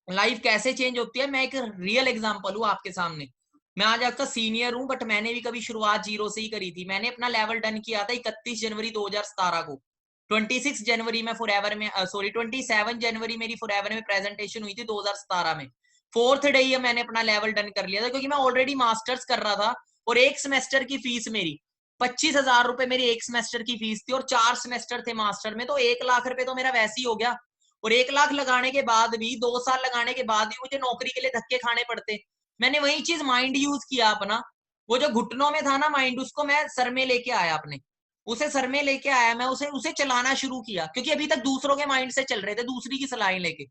लाइफ कैसे चेंज होती है, मैं एक रियल एग्जांपल हूं आपके सामने। मैं आज आपका सीनियर हूं, बट मैंने भी कभी शुरुआत जीरो से ही करी थी। मैंने अपना लेवल डन किया था 31 जनवरी 2017 को। 26 जनवरी में फॉरएवर में, सॉरी 27 जनवरी मेरी फॉरएवर में प्रेजेंटेशन हुई थी 2017 में। 4th डे ही मैंने अपना लेवल डन कर लिया था, क्योंकि मैं ऑलरेडी मास्टर्स कर रहा था, और एक सेमेस्टर की फीस मेरी 25,000 रुपए मेरी एक सेमेस्टर की फीस थी, और 4 सेमेस्टर थे मास्टर में, तो 1 लाख रुपए तो मेरा वैसे ही हो गया। और 1 लाख लगाने के बाद भी, 2 साल लगाने के बाद भी मुझे नौकरी के लिए धक्के खाने पड़ते। मैंने वही चीज माइंड यूज किया अपना, वो जो घुटनों में था ना माइंड, उसको मैं सर में लेके आया अपने, उसे सर में लेके आया मैं, उसे उसे चलाना शुरू किया, क्योंकि अभी तक दूसरों के माइंड से चल रहे थे, दूसरी की सलाहें लेके।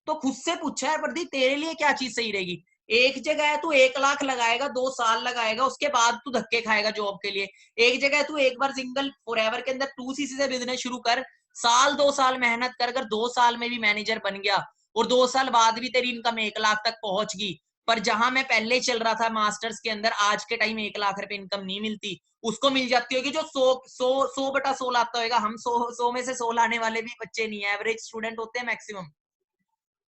तो खुद से पूछा है प्रदीप, तेरे लिए क्या चीज सही रहेगी? एक जगह है तू 1 लाख लगाएगा, 2 साल लगाएगा, उसके बाद तू धक्के खाएगा जॉब के लिए। एक जगह है तू एक बार सिंगल फॉरएवर के अंदर 2cc से बिजनेस शुरू कर, साल 2 साल मेहनत कर, अगर 2 साल में भी मैनेजर बन गया और 2 साल बाद भी तेरी इनकम 1 लाख तक पहुंच गई। पर जहां मैं पहले चल रहा था मास्टर्स के अंदर, आज के टाइम 1 लाख रुपए इनकम नहीं मिलती, उसको मिल जाती होगी जो 100 बटा 100 लाता होगा। हम 100 में से 100 लाने वाले भी बच्चे नहीं है, एवरेज स्टूडेंट होते हैं मैक्सिमम।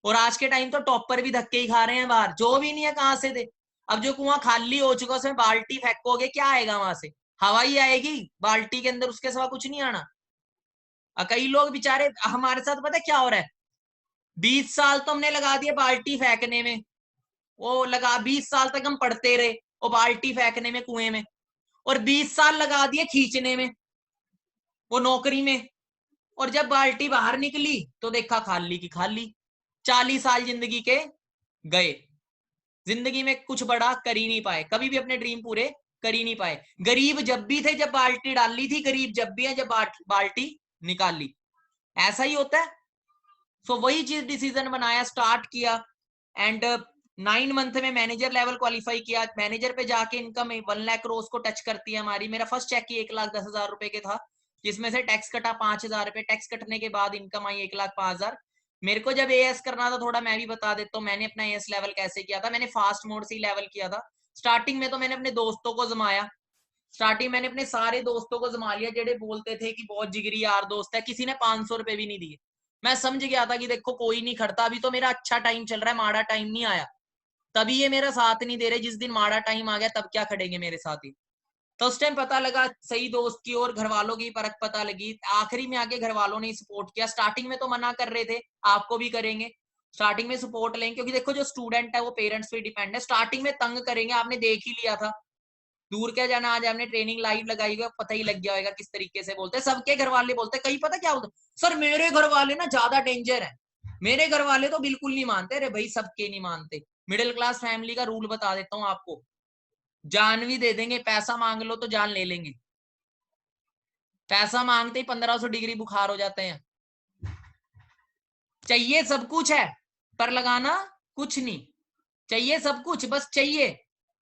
और आज के टाइम तो टॉपर भी धक्के ही खा रहे हैं बाहर, जो भी नहीं है कहां से दे। अब जो कुआं खाली हो चुका उसमें बाल्टी फेंकोगे, क्या आएगा वहां से? हवा ही आएगी बाल्टी के अंदर, उसके सिवा कुछ नहीं आना। कई लोग बेचारे, हमारे साथ पता है क्या हो रहा है, 20 साल तो हमने लगा दिए बाल्टी फेंकने में, वो लगा 20 साल तक हम पढ़ते रहे वो बाल्टी फेंकने में कुएं में, और 20 साल लगा दिए खींचने में वो नौकरी में, और जब बाल्टी बाहर निकली तो देखा खाली की खाली। 40 साल जिंदगी के गए, जिंदगी में कुछ बड़ा कर ही नहीं पाए, कभी भी अपने ड्रीम पूरे कर ही नहीं पाए। गरीब जब भी थे जब बाल्टी डाली थी, गरीब जब भी है जब बाल्टी निकाली। ऐसा ही होता है। सो वही चीज डिसीजन बनाया, स्टार्ट किया, एंड 9 मंथ में मैनेजर लेवल क्वालिफाई किया। मैनेजर पे जाके इनकम 1 लाख रोज को टच करती है हमारी। मेरा फर्स्ट चेक ही 1,10,000 रुपए के था, जिसमें से टैक्स कटा 5,000 रुपए। टैक्स कटने के बाद इनकम आई 1,05,000। मेरे को जब एएस करना था, थोड़ा मैं भी बता देता हूँ मैंने अपना एएस लेवल कैसे किया था। मैंने फास्ट मोड से ही लेवल किया था। स्टार्टिंग में तो मैंने अपने दोस्तों को जमाया, स्टार्टिंग मैंने अपने सारे दोस्तों को जमा लिया, जेडे बोलते थे कि बहुत जिगरी यार दोस्त है। किसी ने 500 रुपए भी नहीं दिए। मैं समझ गया था कि देखो कोई नहीं खड़ता, अभी तो मेरा अच्छा टाइम चल रहा है, माड़ा टाइम नहीं आया, तभी ये मेरा साथ नहीं दे रहे। जिस दिन माड़ा टाइम आ गया तब क्या खड़ेंगे मेरे साथ ही। तो उस टाइम पता लगा सही दोस्त की और घर वालों की फर्क पता लगी। आखिरी में आके घर वालों ने सपोर्ट किया। स्टार्टिंग में तो मना कर रहे थे, आपको भी करेंगे, स्टार्टिंग में सपोर्ट लेंगे, क्योंकि देखो जो स्टूडेंट है वो पेरेंट्स पे डिपेंड है। स्टार्टिंग में तंग करेंगे, आपने देख ही लिया था, दूर क्या जाना, आज हमने ट्रेनिंग लाइव लगाई हुई, पता ही लग गया होगा किस तरीके से बोलते हैं। सबके घर वाले बोलते हैं, कई पता क्या बोलते, सर मेरे घर वाले ना ज्यादा डेंजर है, मेरे घर वाले तो बिल्कुल नहीं मानते। अरे भाई सबके नहीं मानते। मिडिल क्लास फैमिली का रूल बता देता हूँ आपको, जान भी दे देंगे, पैसा मांग लो तो जान ले लेंगे। पैसा मांगते ही 1500 डिग्री बुखार हो जाते हैं। चाहिए सब कुछ है पर लगाना कुछ नहीं। चाहिए सब कुछ, बस चाहिए।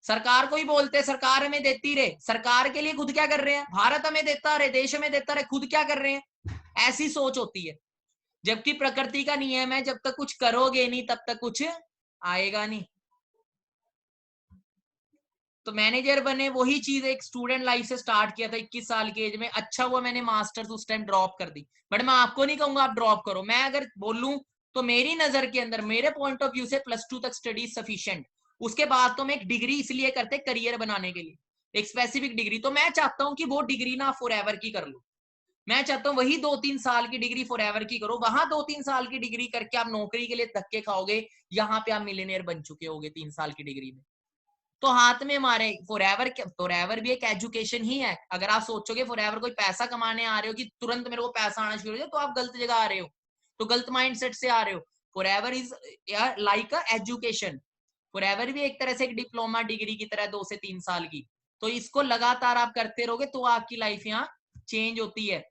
सरकार को ही बोलते, सरकार हमें देती रहे, सरकार के लिए खुद क्या कर रहे हैं? भारत हमें देता रहे, देश हमें देता रहे, खुद क्या कर रहे हैं? ऐसी सोच होती है। जबकि प्रकृति का नियम है, जब तक कुछ करोगे नहीं तब तक कुछ आएगा नहीं। तो मैनेजर बने, वही चीज एक स्टूडेंट लाइफ से स्टार्ट किया था 21 साल की एज में। अच्छा हुआ मैंने मास्टर्स उस टाइम ड्रॉप कर दी, बट मैं आपको नहीं कहूंगा आप ड्रॉप करो। मैं अगर बोलूं तो मेरी नजर के अंदर, मेरे पॉइंट ऑफ व्यू से +2 तक स्टडी सफिशिएंट। उसके बाद तो मैं एक डिग्री इसलिए करते करियर बनाने के लिए, एक स्पेसिफिक डिग्री। तो मैं चाहता हूं कि वो डिग्री ना फॉर एवर की कर लो। मैं चाहता हूं वही 2-3 साल की डिग्री फॉर एवर की करो। वहां 2-3 साल की डिग्री करके आप नौकरी के लिए धक्के खाओगे, यहाँ पे आप मिलियनेयर बन चुके होगे 3 साल की डिग्री में। तो हाथ में हमारे फॉरएवर भी एक एजुकेशन ही है। अगर आप सोचोगे फॉरएवर कोई पैसा कमाने आ रहे हो कि तुरंत मेरे को पैसा आना शुरू हो जाए, तो आप गलत जगह आ रहे हो, तो गलत माइंडसेट से आ रहे हो। Forever is like a education. Forever भी एक तरह से एक डिप्लोमा डिग्री की तरह 2 से 3 साल की। तो इसको लगातार आप करते रहोगे तो आपकी लाइफ यहाँ चेंज होती है।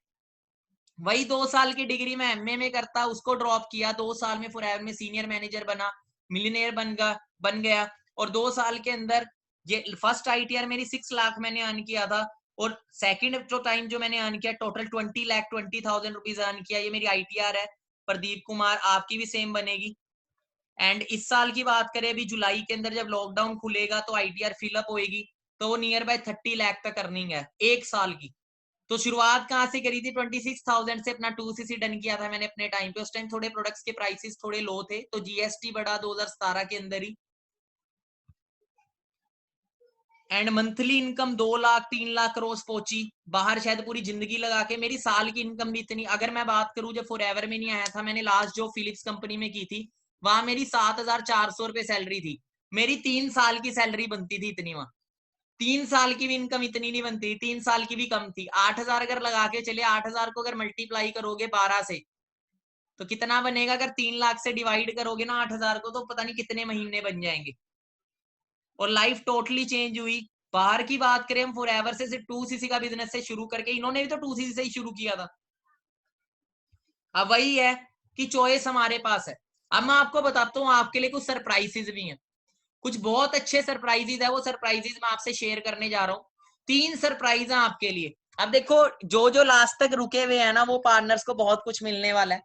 वही 2 साल की डिग्री में एमए में करता, उसको ड्रॉप किया, 2 साल में फॉरएवर में सीनियर मैनेजर बना, मिलियनेयर बन गया। और 2 साल के अंदर ये फर्स्ट आईटीआर मेरी 6 लाख मैंने अर्न किया था, और सेकंड जो टाइम जो मैंने अर्न किया टोटल 20,20,000 रुपीज अर्न किया। ये मेरी आईटीआर है। प्रदीप कुमार, आपकी भी सेम बनेगी। एंड इस साल की बात करें, अभी जुलाई के अंदर जब लॉकडाउन खुलेगा तो आईटीआर फिलअप होएगी, तो वो नियर बाय 30 लाख तक अर्निंग है 1 साल की। तो शुरुआत कहाँ से करी थी? 26,000 से अपना 2cc डन किया था मैंने अपने टाइम पे। उस टाइम थोड़े प्रोडक्ट्स के प्राइसेस थोड़े लो थे, तो जीएसटी बढ़ा 2017 के अंदर ही। And monthly income 2 lakh 3 lakh cross पहुंची। बाहर शायद पूरी जिंदगी लगा के मेरी साल की इनकम भी इतनी। अगर मैं बात करूं, जब फॉरएवर में नहीं आया था, मैंने लास्ट जो फिलिप्स कंपनी में की थी, वहां मेरी 7,400 रुपए सैलरी थी। मेरी 3 साल की सैलरी बनती थी इतनी वहां। 3 साल की भी इनकम इतनी नहीं बनती, 3 साल की भी कम थी। 8,000 अगर लगा के चले, 8,000 को अगर मल्टीप्लाई करोगे 12 से, तो कितना बनेगा? अगर 3 लाख से डिवाइड करोगे ना 8,000 को, तो पता नहीं कितने महीने बन जाएंगे। और लाइफ टोटली चेंज हुई। बाहर की बात करें, हम फॉरएवर से सिर्फ 2cc का बिजनेस से शुरू करके, इन्होंने भी तो 2cc से ही शुरू किया था। अब वही है कि चॉइस हमारे पास है। अब मैं आपको बताता हूँ, आपके लिए कुछ सरप्राइजेज भी हैं, कुछ बहुत अच्छे सरप्राइजेज है। वो सरप्राइजेज मैं आपसे शेयर करने जा रहा हूँ। 3 सरप्राइज है आपके लिए। अब देखो, जो जो लास्ट तक रुके हुए हैं ना, वो पार्टनर्स को बहुत कुछ मिलने वाला है।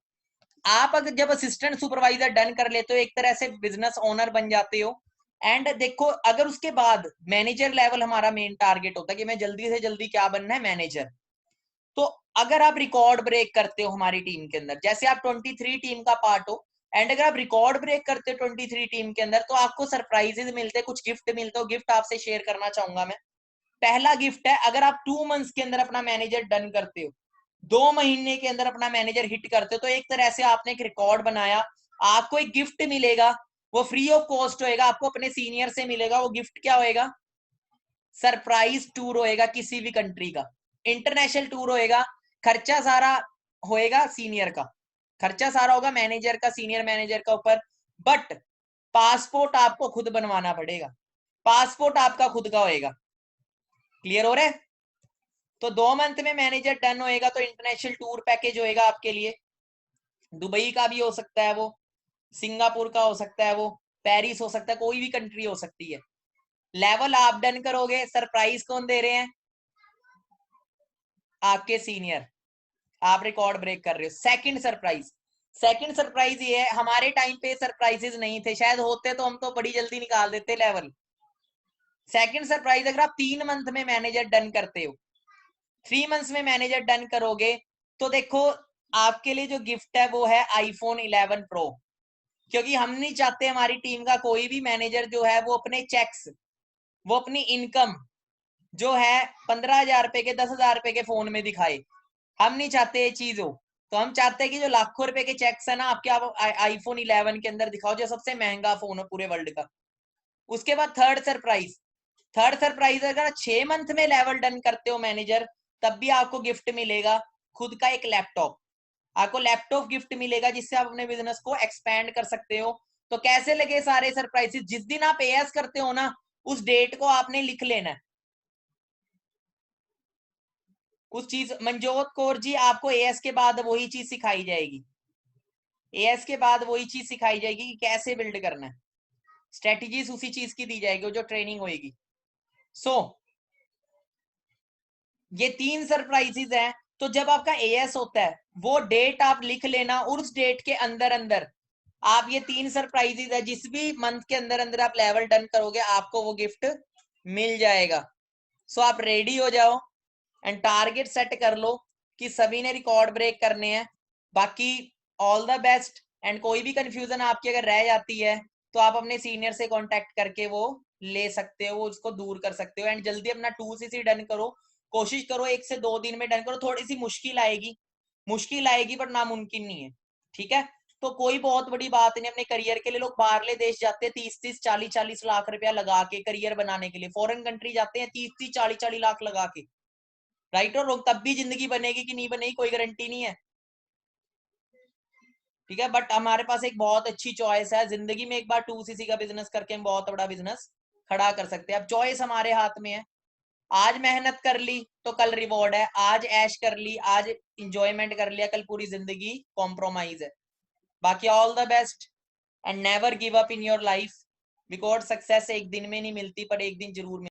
आप अगर जब असिस्टेंट सुपरवाइजर डन कर लेते हो, एक तरह से बिजनेस ओनर बन जाते हो। एंड देखो, अगर उसके बाद मैनेजर लेवल हमारा मेन टारगेट होता है कि मैं जल्दी से जल्दी क्या बनना है, मैनेजर। तो अगर आप रिकॉर्ड ब्रेक करते हो हमारी टीम के अंदर, जैसे आप 23 टीम का पार्ट हो, एंड अगर आप रिकॉर्ड ब्रेक करते हो 23 टीम के अंदर, तो आपको सरप्राइजेस मिलते हैं, कुछ गिफ्ट मिलते हो। गिफ्ट आपसे शेयर करना चाहूंगा मैं। पहला गिफ्ट है, अगर आप 2 मंथ्स के अंदर अपना मैनेजर डन करते हो, 2 महीने के अंदर अपना मैनेजर हिट करते हो, तो एक तरह से आपने एक रिकॉर्ड बनाया। आपको एक गिफ्ट मिलेगा, वो फ्री ऑफ कॉस्ट होएगा, आपको अपने सीनियर से मिलेगा। वो गिफ्ट क्या होएगा? सरप्राइज टूर होएगा किसी भी कंट्री का, इंटरनेशनल टूर होएगा। खर्चा सारा होएगा सीनियर का, खर्चा सारा होगा मैनेजर का, सीनियर मैनेजर का ऊपर। बट पासपोर्ट आपको खुद बनवाना पड़ेगा, पासपोर्ट आपका खुद का होएगा। क्लियर हो रहा है? तो 2 मंथ में मैनेजर डन होएगा, तो इंटरनेशनल टूर पैकेज होएगा आपके लिए। दुबई का भी हो सकता है वो, सिंगापुर का हो सकता है वो, पेरिस हो सकता है, कोई भी कंट्री हो सकती है। लेवल आप डन करोगे, सरप्राइज कौन दे रहे हैं? आपके सीनियर। आप रिकॉर्ड ब्रेक कर रहे हो। सेकंड सरप्राइज ये है, हमारे टाइम पे सरप्राइजेस नहीं थे, शायद होते तो हम तो बड़ी जल्दी निकाल देते लेवल। सेकंड सरप्राइज, अगर आप 3 मंथ में मैनेजर डन करते हो, 3 मंथ्स में मैनेजर डन करोगे, तो देखो आपके लिए जो गिफ्ट है वो है आईफोन 11 प्रो। क्योंकि हम नहीं चाहते हमारी टीम का कोई भी मैनेजर जो है वो अपने चेक्स, वो अपनी इनकम जो है 15,000 रुपए के, 10,000 रुपए के फोन में दिखाए। हम नहीं चाहते ये चीज हो। तो हम चाहते हैं कि जो लाखों रुपए के चेक्स है ना आपके, आप आईफोन 11 के अंदर दिखाओ, जो सबसे महंगा फोन है पूरे वर्ल्ड का। उसके बाद थर्ड सरप्राइज, अगर 6 मंथ में लेवल डन करते हो मैनेजर, तब भी आपको गिफ्ट मिलेगा, खुद का एक लैपटॉप। आपको लैपटॉप गिफ्ट मिलेगा, जिससे आप अपने बिजनेस को एक्सपेंड कर सकते हो। तो कैसे लगे सारे सरप्राइजेस? जिस दिन आप एएस करते हो ना, उस डेट को आपने लिख लेना है। उस चीज, मनजोत कौर जी, आपको एएस के बाद वही चीज सिखाई जाएगी। एएस के बाद वही चीज सिखाई जाएगी कि कैसे बिल्ड करना है। स्ट्रेटजीज उसी चीज की दी जाएगी, जो ट्रेनिंग होएगी। सो ये 3 सरप्राइजेज हैं। तो जब आपका एएस होता है, वो डेट आप लिख लेना, और उस डेट के अंदर अंदर आप ये 3 सरप्राइजेज है, जिस भी मंथ के अंदर अंदर आप लेवल डन करोगे, आपको वो गिफ्ट मिल जाएगा। सो आप रेडी हो जाओ एंड टारगेट सेट कर लो कि सभी ने रिकॉर्ड ब्रेक करने हैं। बाकी ऑल द बेस्ट। एंड कोई भी कंफ्यूजन आपकी अगर रह जाती है तो आप अपने सीनियर से कांटेक्ट करके वो ले सकते हो, उसको दूर कर सकते हो। एंड जल्दी अपना 2cc डन करो, कोशिश करो 1 से 2 दिन में डन करो। थोड़ी सी मुश्किल आएगी पर नामुमकिन नहीं है, ठीक है। तो कोई बहुत बड़ी बात नहीं, अपने करियर के लिए लोग बाहरले देश जाते हैं 30-30 40-40 लाख रुपया लगा के करियर बनाने के लिए, फॉरेन कंट्री जाते हैं 30-30 40-40 लाख लगा के, राइट। और तब भी जिंदगी बनेगी कि नहीं बनेगी कोई गारंटी नहीं है, ठीक है। बट हमारे पास एक बहुत अच्छी चॉइस है, जिंदगी में एक बार 2cc का बिजनेस करके हम बहुत बड़ा बिजनेस खड़ा कर सकते हैं। अब चॉइस हमारे हाथ में है, आज मेहनत कर ली तो कल रिवॉर्ड है, आज ऐश कर ली, आज इंजॉयमेंट कर लिया, कल पूरी जिंदगी कॉम्प्रोमाइज है। बाकी all the best and never give up in your life, because success एक दिन में नहीं मिलती पर एक दिन जरूर